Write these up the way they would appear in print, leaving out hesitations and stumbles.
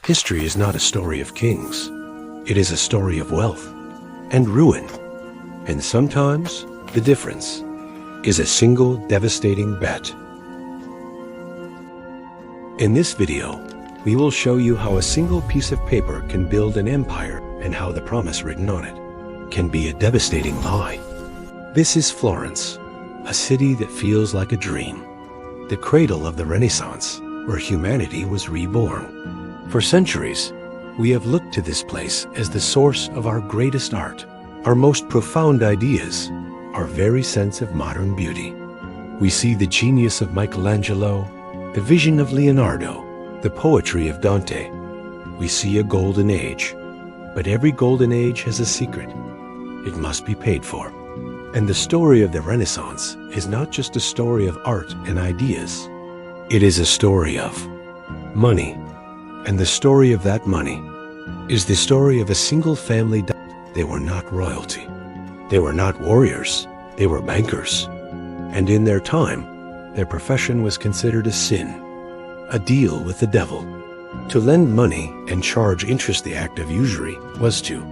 History is not a story of kings. It is a story of wealth and ruin. And sometimes the difference is a single devastating bet. In this video, we will show you how a single piece of paper can build an empire and how the promise written on it can be a devastating lie. This is Florence, a city that feels like a dream, the cradle of the Renaissance, where humanity was reborn. For centuries, we have looked to this place as the source of our greatest art, our most profound ideas, our very sense of modern beauty. We see the genius of Michelangelo, the vision of Leonardo, the poetry of Dante. We see a golden age, but every golden age has a secret. It must be paid for. And the story of the Renaissance is not just a story of art and ideas. It is a story of money. And the story of that money is the story of a single family. They were not royalty. They were not warriors. They were bankers. And in their time, their profession was considered a sin, a deal with the devil. To lend money and charge interest, the act of usury, was to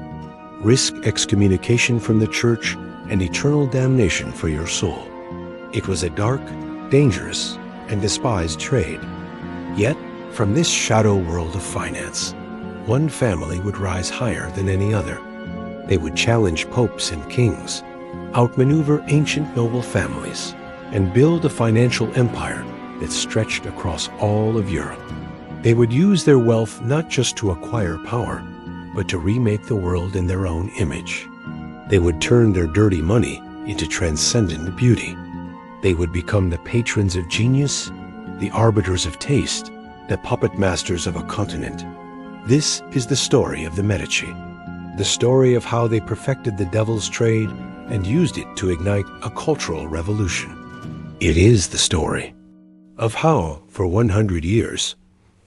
risk excommunication from the church and eternal damnation for your soul. It was a dark, dangerous, and despised trade. Yet, from this shadow world of finance, one family would rise higher than any other. They would challenge popes and kings, outmaneuver ancient noble families, and build a financial empire that stretched across all of Europe. They would use their wealth not just to acquire power, but to remake the world in their own image. They would turn their dirty money into transcendent beauty. They would become the patrons of genius, the arbiters of taste, the puppet masters of a continent. This is the story of the Medici, the story of how they perfected the devil's trade and used it to ignite a cultural revolution. It is the story of how, for 100 years,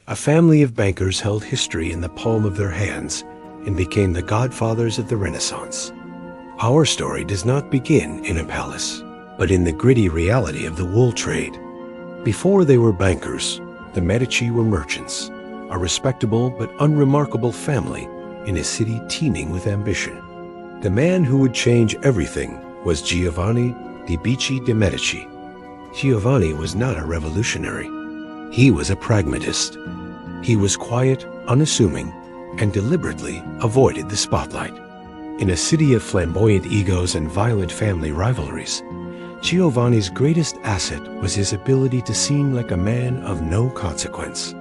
a family of bankers held history in the palm of their hands and became the godfathers of the Renaissance. Our story does not begin in a palace, but in the gritty reality of the wool trade. Before they were bankers, the Medici were merchants, a respectable but unremarkable family in a city teeming with ambition. The man who would change everything was Giovanni di Bicci de' Medici. Giovanni was not a revolutionary. He was a pragmatist. He was quiet, unassuming, and deliberately avoided the spotlight. In a city of flamboyant egos and violent family rivalries, Giovanni's greatest asset was his ability to seem like a man of no consequence.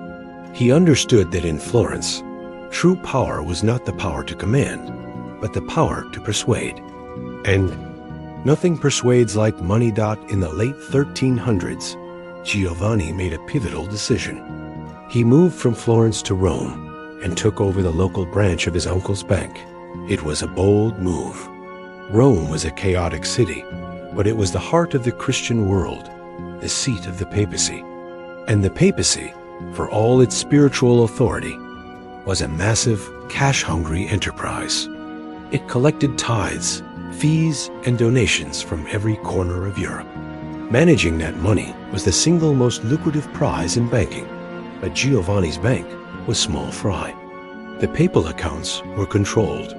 He understood that in Florence, true power was not the power to command, but the power to persuade. And nothing persuades like money. In the late 1300s, Giovanni made a pivotal decision. He moved from Florence to Rome and took over the local branch of his uncle's bank. It was a bold move. Rome was a chaotic city, but it was the heart of the Christian world, the seat of the papacy. And the papacy, for all its spiritual authority, was a massive, cash-hungry enterprise. It collected tithes, fees, and donations from every corner of Europe. Managing that money was the single most lucrative prize in banking, but Giovanni's bank was small fry. The papal accounts were controlled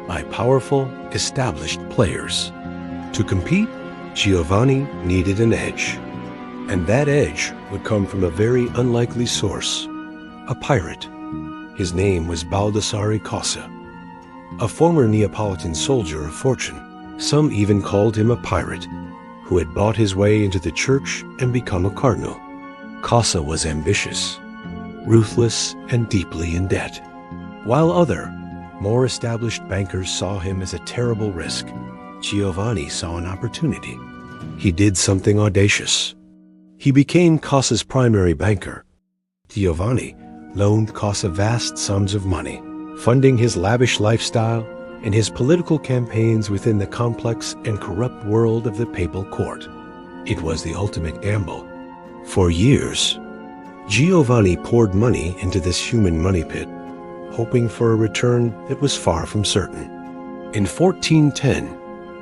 by powerful, established players. To compete, Giovanni needed an edge, and that edge would come from a very unlikely source, a pirate. His name was Baldassare Cossa, a former Neapolitan soldier of fortune. Some even called him a pirate who had bought his way into the church and become a cardinal. Cossa was ambitious, ruthless, and deeply in debt. While other, more established bankers saw him as a terrible risk, Giovanni saw an opportunity. He did something audacious. He became Cossa's primary banker. Giovanni loaned Cossa vast sums of money, funding his lavish lifestyle and his political campaigns within the complex and corrupt world of the papal court. It was the ultimate gamble. For years, Giovanni poured money into this human money pit, hoping for a return that was far from certain. In 1410,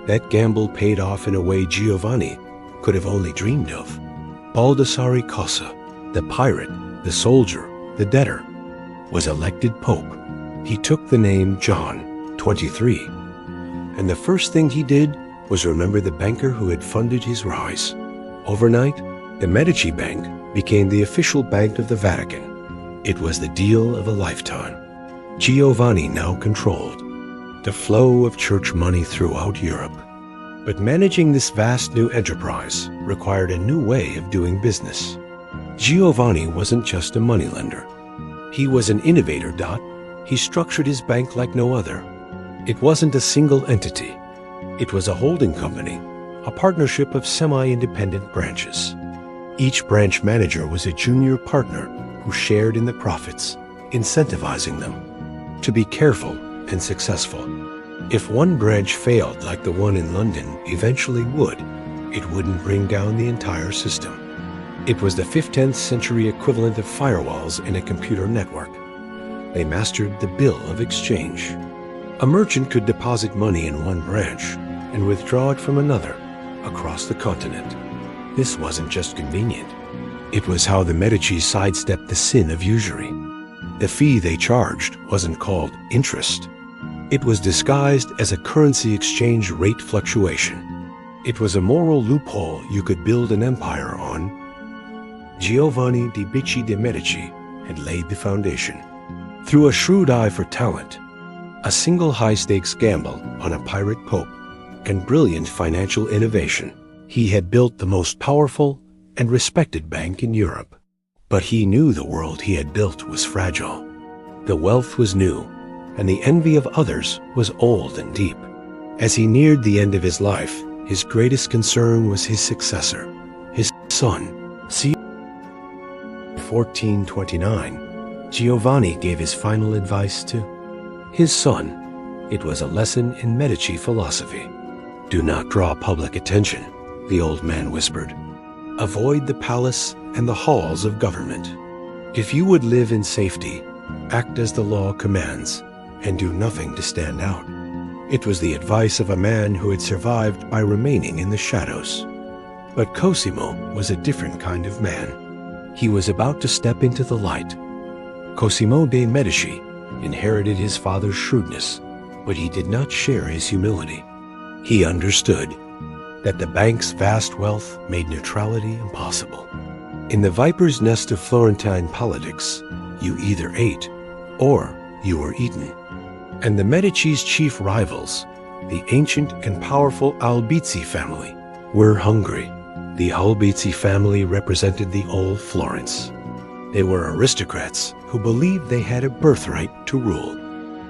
that gamble paid off in a way Giovanni could have only dreamed of. Baldassare Cossa, the pirate, the soldier, the debtor, was elected Pope. He took the name John, 23, and the first thing he did was remember the banker who had funded his rise. Overnight, the Medici Bank became the official bank of the Vatican. It was the deal of a lifetime. Giovanni now controlled the flow of church money throughout Europe. But managing this vast new enterprise required a new way of doing business. Giovanni wasn't just a moneylender. He was an innovator. He structured his bank like no other. It wasn't a single entity. It was a holding company, a partnership of semi-independent branches. Each branch manager was a junior partner who shared in the profits, incentivizing them to be careful and successful. If one branch failed like the one in London eventually would, it wouldn't bring down the entire system. It was the 15th century equivalent of firewalls in a computer network. They mastered the bill of exchange. A merchant could deposit money in one branch and withdraw it from another across the continent. This wasn't just convenient. It was how the Medici sidestepped the sin of usury. The fee they charged wasn't called interest. It was disguised as a currency exchange rate fluctuation. It was a moral loophole you could build an empire on. Giovanni di Bicci de' Medici had laid the foundation. Through a shrewd eye for talent, a single high-stakes gamble on a pirate pope, and brilliant financial innovation, he had built the most powerful and respected bank in Europe. But he knew the world he had built was fragile. The wealth was new, and the envy of others was old and deep. As he neared the end of his life, his greatest concern was his successor, his son. C. 1429, Giovanni gave his final advice to his son. It was a lesson in Medici philosophy. "Do not draw public attention," the old man whispered. "Avoid the palace and the halls of government. If you would live in safety, act as the law commands, and do nothing to stand out." It was the advice of a man who had survived by remaining in the shadows. But Cosimo was a different kind of man. He was about to step into the light. Cosimo de' Medici inherited his father's shrewdness, but he did not share his humility. He understood that the bank's vast wealth made neutrality impossible. In the viper's nest of Florentine politics, you either ate or you were eaten. And the Medici's chief rivals, the ancient and powerful Albizzi family, were hungry. The Albizzi family represented the old Florence. They were aristocrats who believed they had a birthright to rule.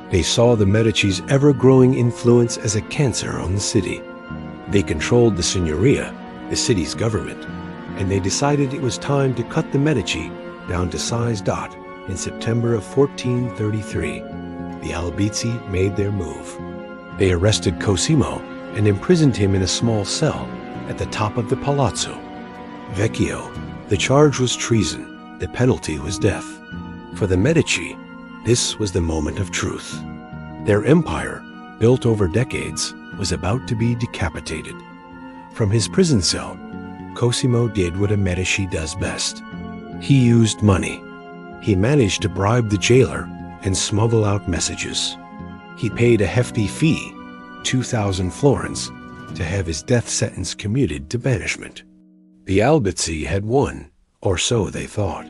They saw the Medici's ever-growing influence as a cancer on the city. They controlled the Signoria, the city's government, and they decided it was time to cut the Medici down to size. In September of 1433, the Albizzi made their move. They arrested Cosimo and imprisoned him in a small cell at the top of the Palazzo Vecchio. The charge was treason. The penalty was death. For the Medici, this was the moment of truth. Their empire, built over decades, was about to be decapitated. From his prison cell, Cosimo did what a Medici does best. He used money. He managed to bribe the jailer and smuggle out messages. He paid a hefty fee, 2,000 florins, to have his death sentence commuted to banishment. The Albizzi had won, or so they thought.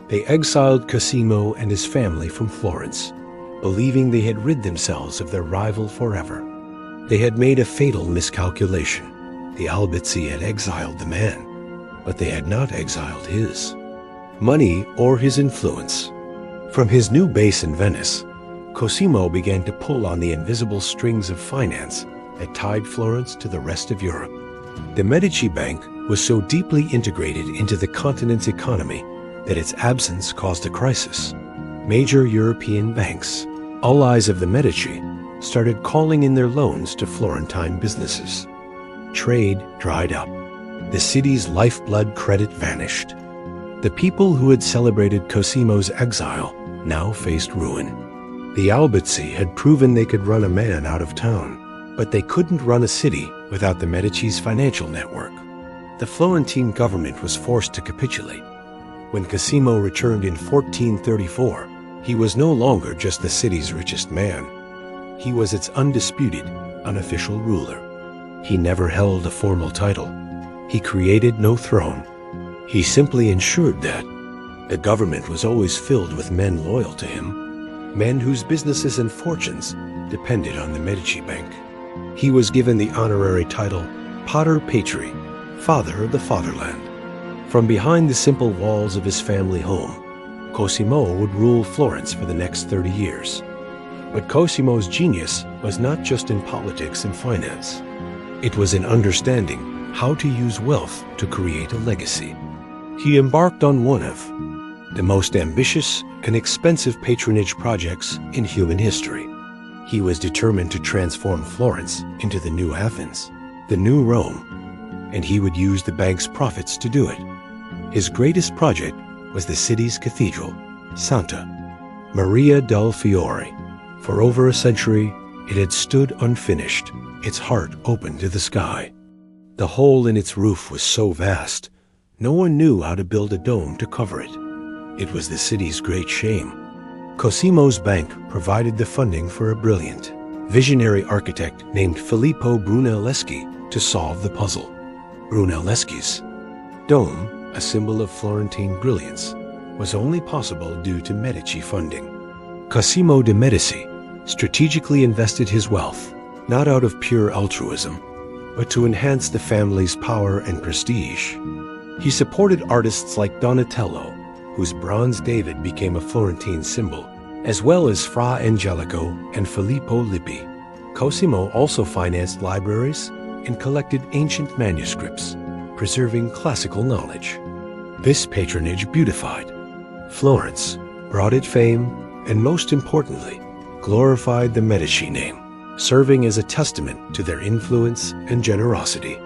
They exiled Cosimo and his family from Florence, believing they had rid themselves of their rival forever. They had made a fatal miscalculation. The Albizzi had exiled the man, but they had not exiled his money or his influence. From his new base in Venice, Cosimo began to pull on the invisible strings of finance that tied Florence to the rest of Europe. The Medici Bank was so deeply integrated into the continent's economy that its absence caused a crisis. Major European banks, allies of the Medici, started calling in their loans to Florentine businesses. Trade dried up. The city's lifeblood credit vanished. The people who had celebrated Cosimo's exile now faced ruin. The Albizzi had proven they could run a man out of town, but they couldn't run a city without the Medici's financial network. The Florentine government was forced to capitulate. When Cosimo returned in 1434, He was no longer just the city's richest man. He was its undisputed, unofficial ruler. He never held a formal title. He created no throne. He simply ensured that the government was always filled with men loyal to him, men whose businesses and fortunes depended on the Medici Bank. He was given the honorary title Pater Patri, Father of the Fatherland. From behind the simple walls of his family home, Cosimo would rule Florence for the next 30 years. But Cosimo's genius was not just in politics and finance. It was in understanding how to use wealth to create a legacy. He embarked on one of the most ambitious and expensive patronage projects in human history. He was determined to transform Florence into the new Athens, the new Rome, and he would use the bank's profits to do it. His greatest project was the city's cathedral, Santa Maria del Fiore. For over a century, it had stood unfinished, its heart open to the sky. The hole in its roof was so vast, no one knew how to build a dome to cover it. It was the city's great shame. Cosimo's bank provided the funding for a brilliant, visionary architect named Filippo Brunelleschi to solve the puzzle. Brunelleschi's dome, a symbol of Florentine brilliance, was only possible due to Medici funding. Cosimo de' Medici strategically invested his wealth, not out of pure altruism, but to enhance the family's power and prestige. He supported artists like Donatello, whose bronze David became a Florentine symbol, as well as Fra Angelico and Filippo Lippi. Cosimo also financed libraries and collected ancient manuscripts, preserving classical knowledge. This patronage beautified Florence, brought it fame, and most importantly, glorified the Medici name, serving as a testament to their influence and generosity.